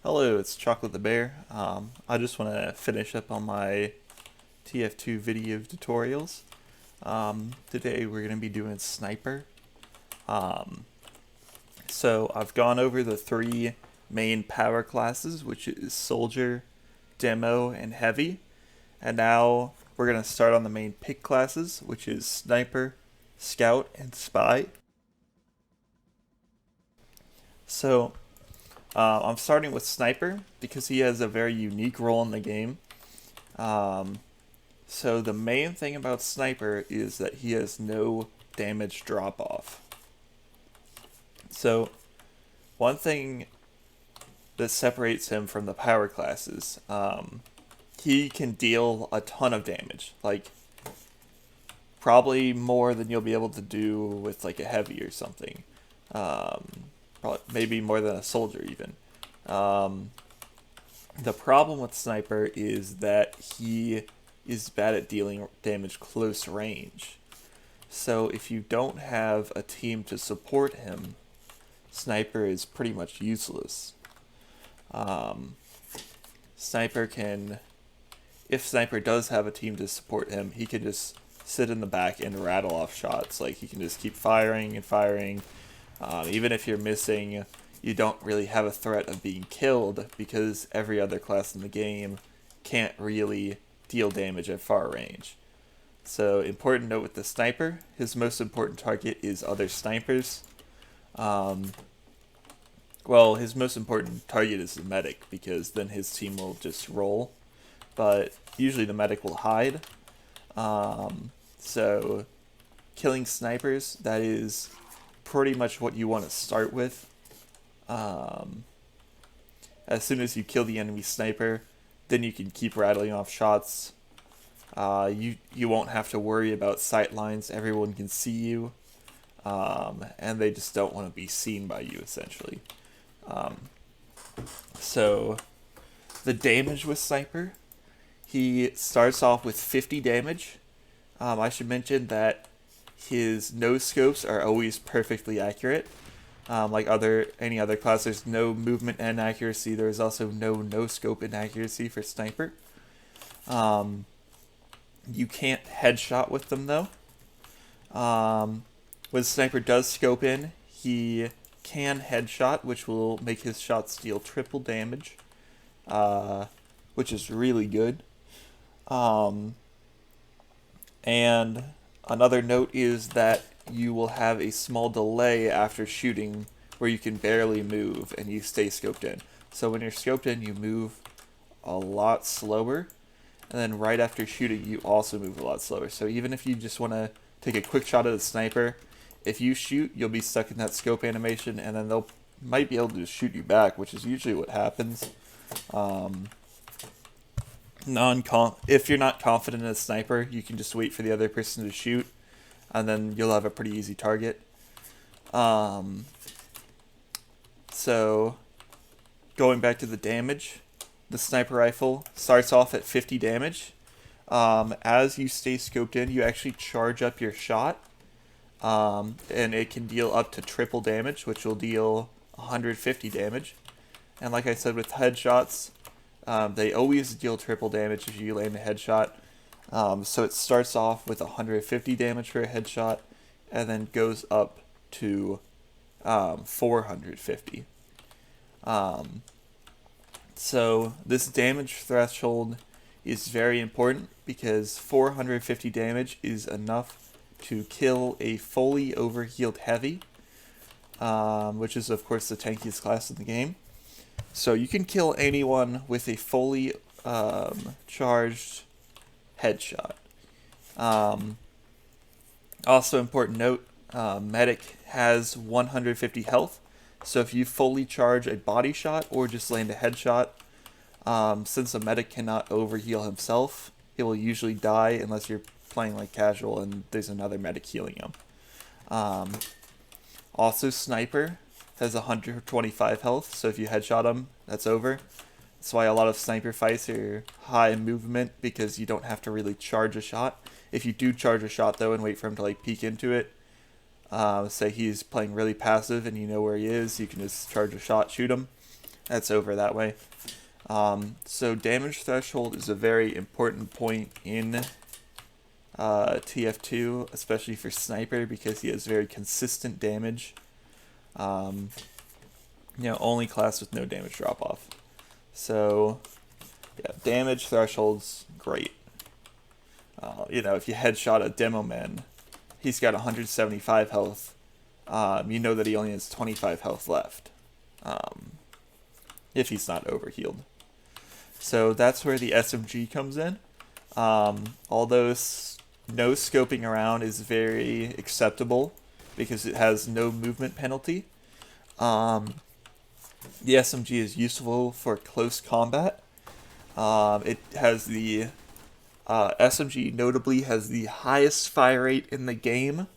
Hello, it's Chocolate the Bear. I just want to finish up on my TF2 video tutorials. Today we're going to be doing Sniper. Um, so I've gone over the three main power classes, which is Soldier, Demo, and Heavy. And now we're going to start on the main pick classes, which is Sniper, Scout, and Spy. So I'm starting with Sniper because he has a very unique role in the game. Um, so the main thing about Sniper is that he has no damage drop off. So one thing that separates him from the power classes, he can deal a ton of damage, like probably more than you'll be able to do with like a heavy or something. Um, Probably, maybe more than a soldier even. Um, the problem with Sniper is that he is bad at dealing damage close range. So if you don't have a team to support him, Sniper is pretty much useless. Um, Sniper can, if Sniper does have a team to support him, he can just sit in the back and rattle off shots. Like he can just keep firing and firing. Even if you're missing, you don't really have a threat of being killed because every other class in the game can't really deal damage at far range. So, important note with the sniper, his most important target is other snipers. Um, well, his most important target is the medic because then his team will just roll. But usually the medic will hide. So, killing snipers, that is pretty much what you want to start with. Um, as soon as you kill the enemy sniper, then you can keep rattling off shots. You won't have to worry about sight lines. Everyone can see you, and they just don't want to be seen by you, essentially. Um, so, the damage with Sniper, he starts off with 50 damage. I should mention that his no scopes are always perfectly accurate. Like any other class, there's no movement inaccuracy. There's also no scope inaccuracy for Sniper. You can't headshot with them though. When Sniper does scope in, he can headshot, which will make his shots deal triple damage, which is really good. Um, and another note is that you will have a small delay after shooting where you can barely move and you stay scoped in. So when you're scoped in, you move a lot slower, and then right after shooting, you also move a lot slower. So even if you just want to take a quick shot at the sniper, if you shoot, you'll be stuck in that scope animation, and then they'll might be able to shoot you back, which is usually what happens. Um, if you're not confident in a sniper, you can just wait for the other person to shoot, and then you'll have a pretty easy target. So, going back to the damage, the sniper rifle starts off at 50 damage. As you stay scoped in, you actually charge up your shot, and it can deal up to triple damage, which will deal 150 damage. And like I said with headshots, they always deal triple damage if you land a headshot. So it starts off with 150 damage for a headshot, and then goes up to 450. So this damage threshold is very important because 450 damage is enough to kill a fully overhealed heavy, which is of course the tankiest class in the game. So you can kill anyone with a fully charged headshot. Also important note, medic has 150 health, so if you fully charge a body shot or just land a headshot, since a medic cannot overheal himself, he will usually die unless you're playing like casual and there's another medic healing him. Also, Sniper has 125 health, so if you headshot him, that's over. That's why a lot of sniper fights are high movement, because you don't have to really charge a shot. If you do charge a shot though and wait for him to like peek into it, say he's playing really passive and you know where he is, you can just charge a shot, shoot him. that's over that way. So damage threshold is a very important point in TF2, especially for Sniper, because he has very consistent damage. Only class with no damage drop off. So, yeah, damage threshold's great. If you headshot a demo man, he's got 175 health. You know that he only has 25 health left. If he's not overhealed. So that's where the SMG comes in. Although no scoping around is very acceptable because it has no movement penalty. The SMG is useful for close combat. It has the SMG notably has the highest fire rate in the game,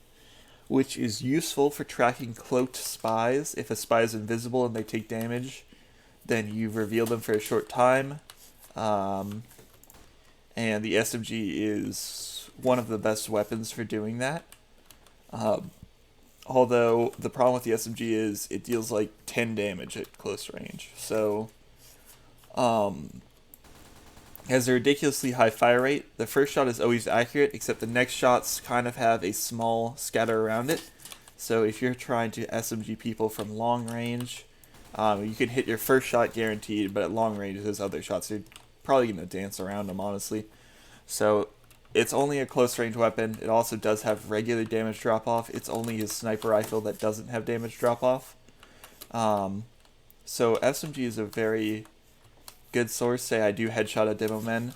which is useful for tracking cloaked spies. If a spy is invisible and they take damage, then you reveal them for a short time. And the SMG is one of the best weapons for doing that. Although the problem with the SMG is it deals like 10 damage at close range. So, has a ridiculously high fire rate. The first shot is always accurate, except the next shots kind of have a small scatter around it. So if you're trying to SMG people from long range, you can hit your first shot guaranteed, but at long range, those other shots are probably going to dance around them, honestly. So it's only a close range weapon. It also does have regular damage drop off. It's only his sniper rifle that doesn't have damage drop off. So SMG is a very good source. Say I do headshot a demo man,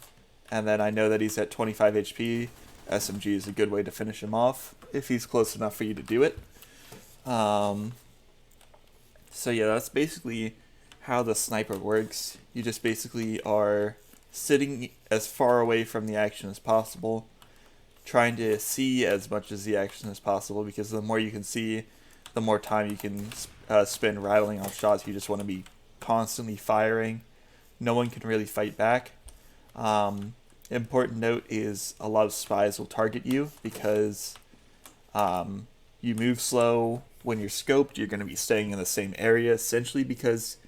and then I know that he's at 25 HP. SMG is a good way to finish him off if he's close enough for you to do it. So yeah, that's basically how the sniper works. You just basically are sitting as far away from the action as possible, trying to see as much as the action as possible, because the more you can see, the more time you can spend rattling off shots. You just want to be constantly firing. No one can really fight back. Important note is a lot of spies will target you because you move slow. When you're scoped, you're going to be staying in the same area, essentially because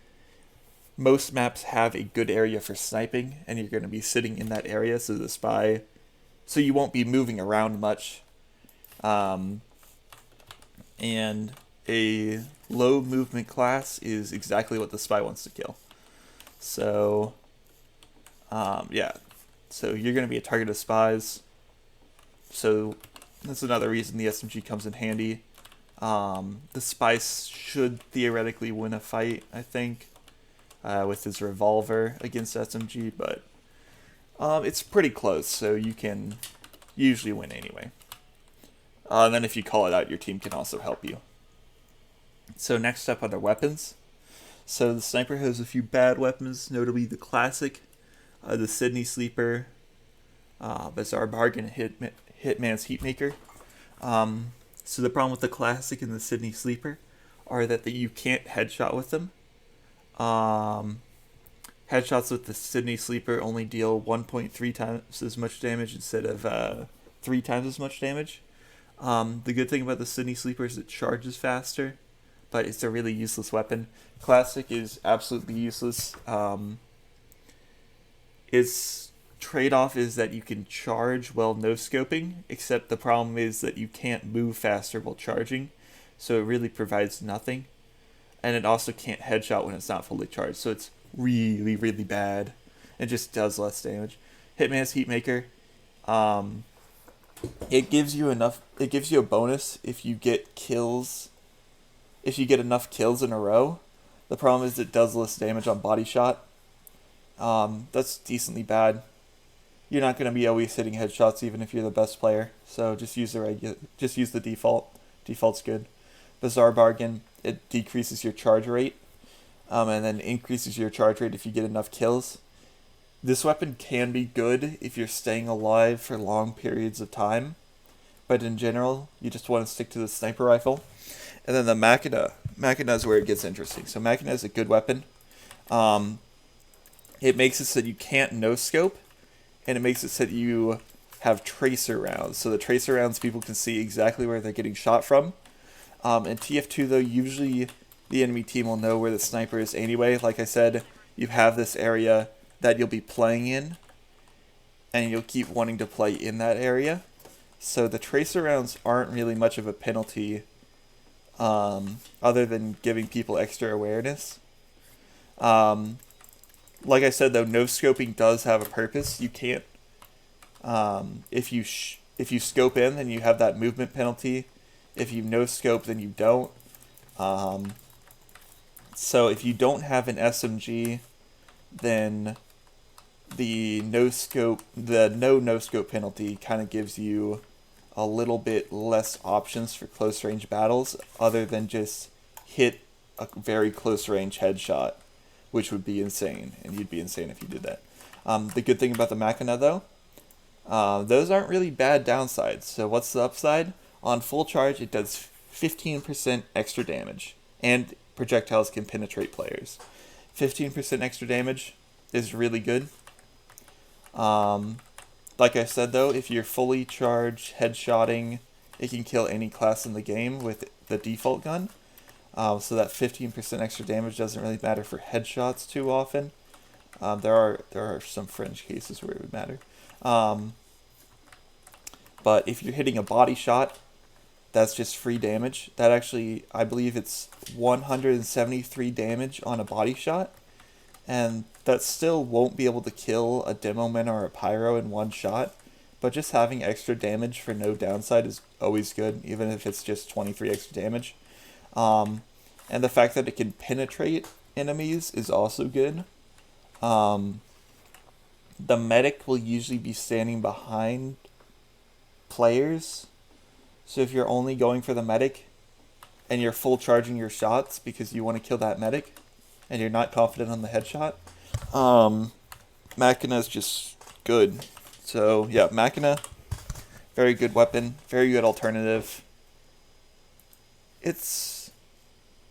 most maps have a good area for sniping, and you're going to be sitting in that area, so you won't be moving around much. And a low movement class is exactly what the spy wants to kill. So, yeah. So you're going to be a target of spies. So that's another reason the SMG comes in handy. The spy should theoretically win a fight, I think, with his revolver against SMG, but it's pretty close, so you can usually win anyway. And then if you call it out, your team can also help you. So next up are the weapons. So the sniper has a few bad weapons, notably the classic, the Sydney Sleeper, Bizarre Bargain, Hitman's Heatmaker. So the problem with the classic and the Sydney Sleeper are that you can't headshot with them. Headshots with the Sydney Sleeper only deal 1.3 times as much damage instead of 3 times as much damage. The good thing about the Sydney Sleeper is it charges faster, but it's a really useless weapon. Classic is absolutely useless. Its trade-off is that you can charge while no-scoping, except the problem is that you can't move faster while charging, so it really provides nothing. And it also can't headshot when it's not fully charged, so it's really, really bad. It just does less damage. Hitman's Heatmaker, it gives you a bonus if you get kills. If you get enough kills in a row. The problem is it does less damage on body shot. That's decently bad. You're not going to be always hitting headshots even if you're the best player. So just use the default. Default's good. Bizarre Bargain, it decreases your charge rate, and then increases your charge rate if you get enough kills. This weapon can be good if you're staying alive for long periods of time, but in general, you just want to stick to the sniper rifle. And then the Machina. Machina is where it gets interesting. So Machina is a good weapon. It makes it so that you can't no-scope, and it makes it so that you have tracer rounds. So the tracer rounds, people can see exactly where they're getting shot from. In TF2, though, usually the enemy team will know where the sniper is anyway. Like I said, you have this area that you'll be playing in, and you'll keep wanting to play in that area. So the tracer rounds aren't really much of a penalty, other than giving people extra awareness. Like I said, though, no scoping does have a purpose. You can't. If you scope in, then you have that movement penalty. If you no scope, then you don't. So if you don't have an SMG, then the no scope penalty kind of gives you a little bit less options for close range battles, other than just hit a very close range headshot, which would be insane, and you'd be insane if you did that. The good thing about the Machina, though, those aren't really bad downsides. So what's the upside? On full charge, it does 15% extra damage, and projectiles can penetrate players. 15% extra damage is really good. Like I said, though, if you're fully charged headshotting, it can kill any class in the game with the default gun. So that 15% extra damage doesn't really matter for headshots too often. There are some fringe cases where it would matter. But if you're hitting a body shot, that's just free damage. That actually, I believe it's 173 damage on a body shot. And that still won't be able to kill a Demoman or a Pyro in one shot. But just having extra damage for no downside is always good, even if it's just 23 extra damage. And the fact that it can penetrate enemies is also good. The medic will usually be standing behind players. So if you're only going for the medic and you're full charging your shots because you want to kill that medic and you're not confident on the headshot, Machina is just good. So yeah, Machina, very good weapon, very good alternative. It's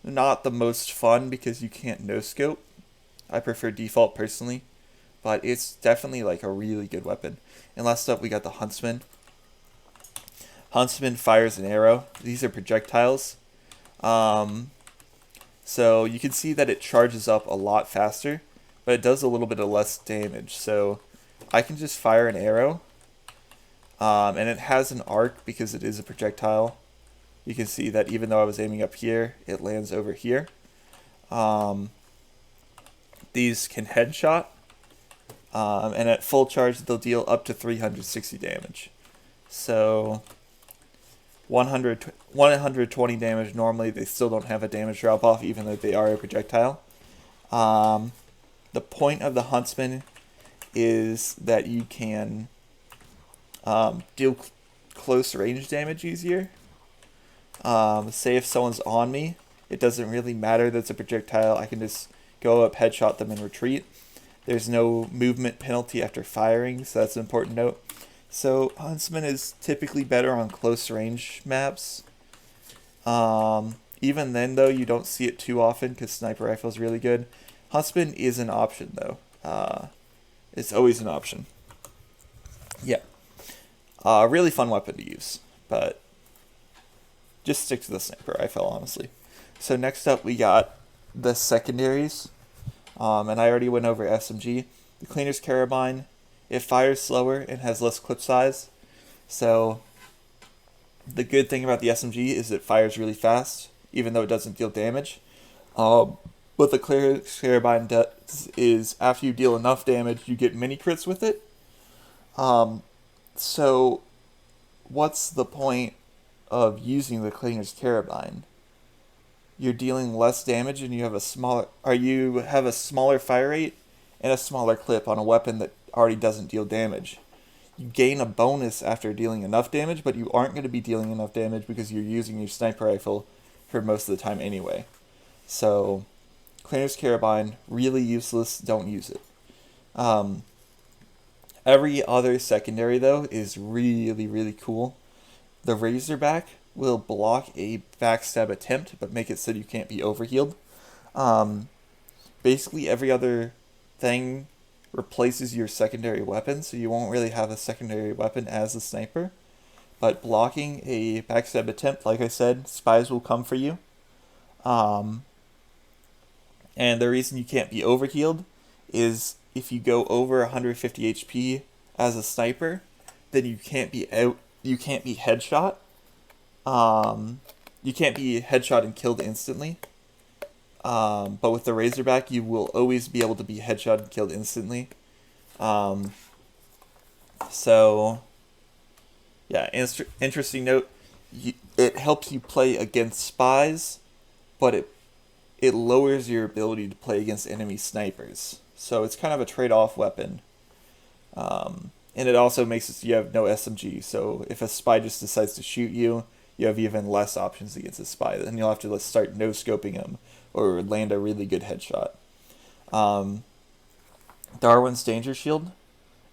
not the most fun because you can't no-scope. I prefer default personally, but it's definitely like a really good weapon. And last up, we got the Huntsman. Huntsman fires an arrow. These are projectiles. So you can see that it charges up a lot faster, but it does a little bit of less damage. So I can just fire an arrow, and it has an arc because it is a projectile. You can see that even though I was aiming up here, it lands over here. These can headshot, and at full charge, they'll deal up to 360 damage. So 120 damage normally. They still don't have a damage drop off, even though they are a projectile. The point of the Huntsman is that you can deal close range damage easier. Say if someone's on me, it doesn't really matter that it's a projectile. I can just go up, headshot them, and retreat. There's no movement penalty after firing, so that's an important note. So Huntsman is typically better on close range maps. Even then, though, you don't see it too often because sniper rifle is really good. Huntsman is an option, though. It's always an option. Yeah. Really fun weapon to use, but just stick to the sniper rifle, honestly. So next up, we got the secondaries, and I already went over SMG. The Cleaner's Carabine, it fires slower and has less clip size. So the good thing about the SMG is it fires really fast, even though it doesn't deal damage. What the Cleaner's Carabine does is after you deal enough damage, you get mini crits with it. So what's the point of using the Cleaner's Carabine? You're dealing less damage and you have a smaller fire rate and a smaller clip on a weapon that already doesn't deal damage. You gain a bonus after dealing enough damage, but you aren't going to be dealing enough damage because you're using your sniper rifle for most of the time anyway. So, Cleaner's Carabine, really useless, don't use it. Every other secondary, though, is really, really cool. The Razorback will block a backstab attempt, but make it so you can't be overhealed. Basically, every other thing replaces your secondary weapon, so you won't really have a secondary weapon as a sniper. But blocking a backstab attempt, like I said, spies will come for you. And the reason you can't be overhealed is if you go over 150 HP as a sniper, then you can't be out. You can't be headshot. You can't be headshot and killed instantly. But with the Razorback, you will always be able to be headshot and killed instantly. So, yeah, interesting note. It helps you play against spies, but it lowers your ability to play against enemy snipers. So it's kind of a trade-off weapon. And it also makes it so you have no SMG. So if a spy just decides to shoot you, you have even less options against a spy. Then you'll have to start no-scoping him or land a really good headshot. Darwin's Danger Shield.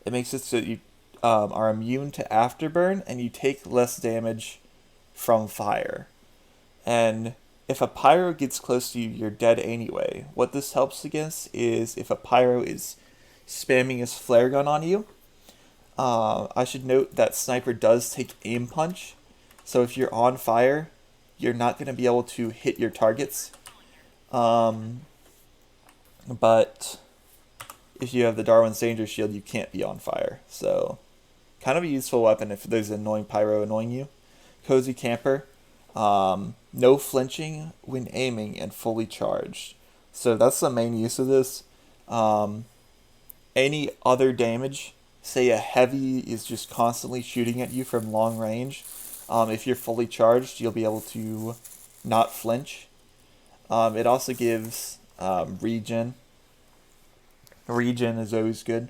It makes it so you are immune to afterburn and you take less damage from fire. And if a pyro gets close to you, you're dead anyway. What this helps against is if a pyro is spamming his flare gun on you. I should note that sniper does take aim punch. So if you're on fire, you're not going to be able to hit your targets. But if you have the Darwin's Danger Shield, you can't be on fire. So kind of a useful weapon if there's an annoying pyro annoying you. Cozy Camper. No flinching when aiming and fully charged. So that's the main use of this. Any other damage, say a heavy is just constantly shooting at you from long range, if you're fully charged, you'll be able to not flinch. It also gives regen. Regen is always good.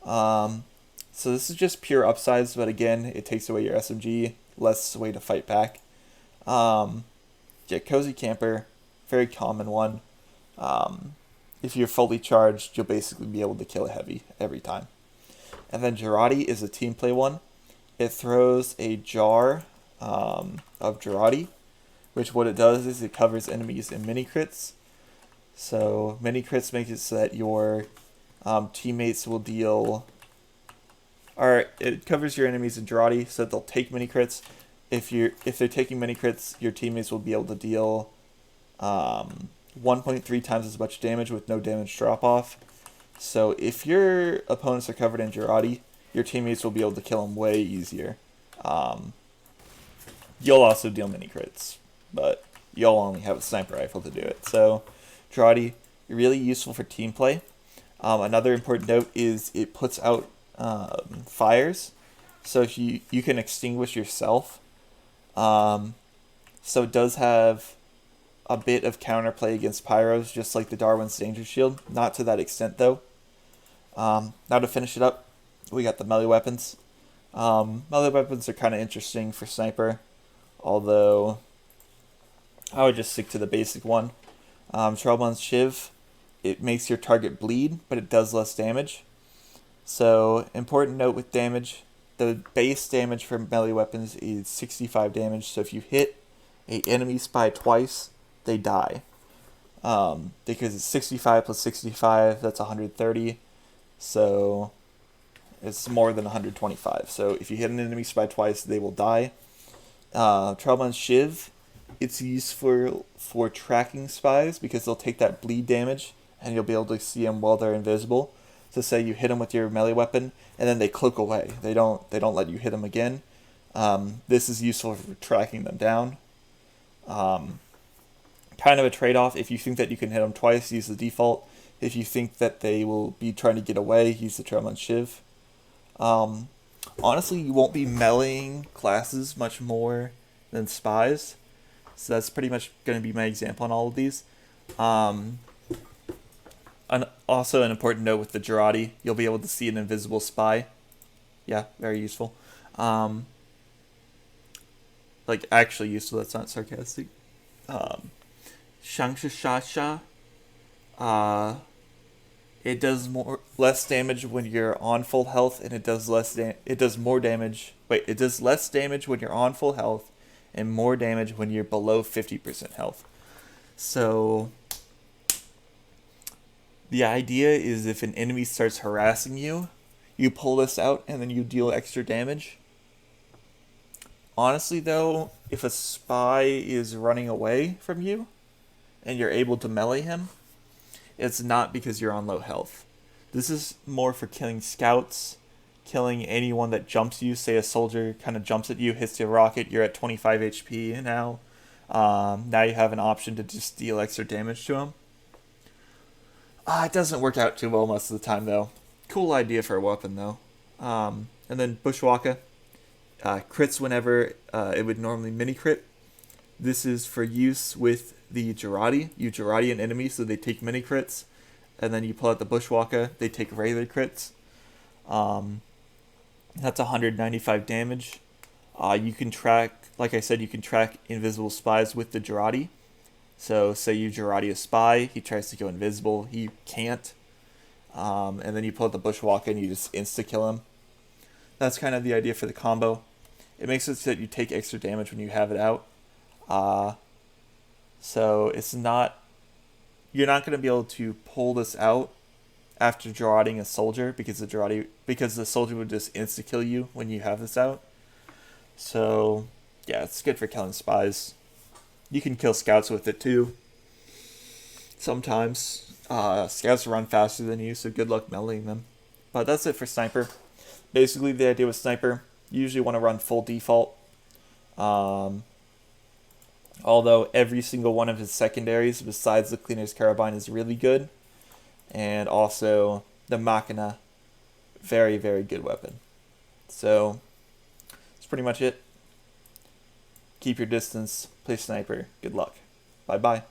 So this is just pure upsides, but again, it takes away your SMG, less way to fight back. Yeah, Cozy Camper, very common one. If you're fully charged, you'll basically be able to kill a heavy every time. And then Girardi is a team play one. It throws a jar of Girardi, which what it does is it covers enemies in mini crits. So mini crits make it so that your teammates will deal... Or it covers your enemies in Girardi so that they'll take mini crits. If they're taking mini crits, your teammates will be able to deal 1.3 times as much damage with no damage drop off. So if your opponents are covered in Girardi, your teammates will be able to kill them way easier. You'll also deal mini crits, but you'll only have a sniper rifle to do it. So Girardi, really useful for team play. Another important note is it puts out fires, so if you can extinguish yourself. So it does have a bit of counterplay against pyros, just like the Darwin's Danger Shield. Not to that extent, though. Now to finish it up, we got the melee weapons. Melee weapons are kind of interesting for sniper, although I would just stick to the basic one. Troublon's Shiv, it makes your target bleed, but it does less damage. So, important note with damage, the base damage for melee weapons is 65 damage, so if you hit an enemy spy twice, they die. Because it's 65 plus 65, that's 130, so it's more than 125. So if you hit an enemy spy twice, they will die. Troublon's Shiv, it's used for tracking spies because they'll take that bleed damage and you'll be able to see them while they're invisible. So say you hit them with your melee weapon and then they cloak away. They don't let you hit them again. This is useful for tracking them down. Kind of a trade-off. If you think that you can hit them twice, use the default. If you think that they will be trying to get away, use the Troublon's Shiv. Honestly, you won't be meleeing classes much more than spies. So that's pretty much going to be my example on all of these. Also an important note with the Girardi, you'll be able to see an invisible spy. Yeah, very useful. Like, actually useful, that's not sarcastic. Shangshashasha, it does less damage when you're on full health, and it does less damage when you're on full health, and more damage when you're below 50% health. So the idea is if an enemy starts harassing you, you pull this out and then you deal extra damage. Honestly though, if a spy is running away from you and you're able to melee him, it's not because you're on low health. This is more for killing scouts, killing anyone that jumps you. Say a soldier kind of jumps at you, hits your rocket, you're at 25 HP now. Now you have an option to just deal extra damage to him. It doesn't work out too well most of the time, though. Cool idea for a weapon, though. And then Bushwalker. Crits whenever it would normally mini crit. This is for use with the Jarate. You Jarate an enemy so they take mini crits. And then you pull out the Bushwalker, they take regular crits. That's 195 damage. You can track, like I said, you can track invisible spies with the Jarate. So say you Jarate a spy, he tries to go invisible, he can't. And then you pull out the Bushwalker and you just insta-kill him. That's kind of the idea for the combo. It makes it so that you take extra damage when you have it out. So it's not... You're not going to be able to pull this out after Jarating a soldier because the soldier would just insta-kill you when you have this out. So, yeah, it's good for killing spies. You can kill scouts with it too. Sometimes. Scouts run faster than you, so good luck meleeing them. But that's it for Sniper. Basically, the idea with Sniper, you usually want to run full default. Although every single one of his secondaries, besides the Cleaner's Carabine, is really good. And also, the Machina, very, very good weapon. So, that's pretty much it. Keep your distance, play Sniper, good luck. Bye-bye.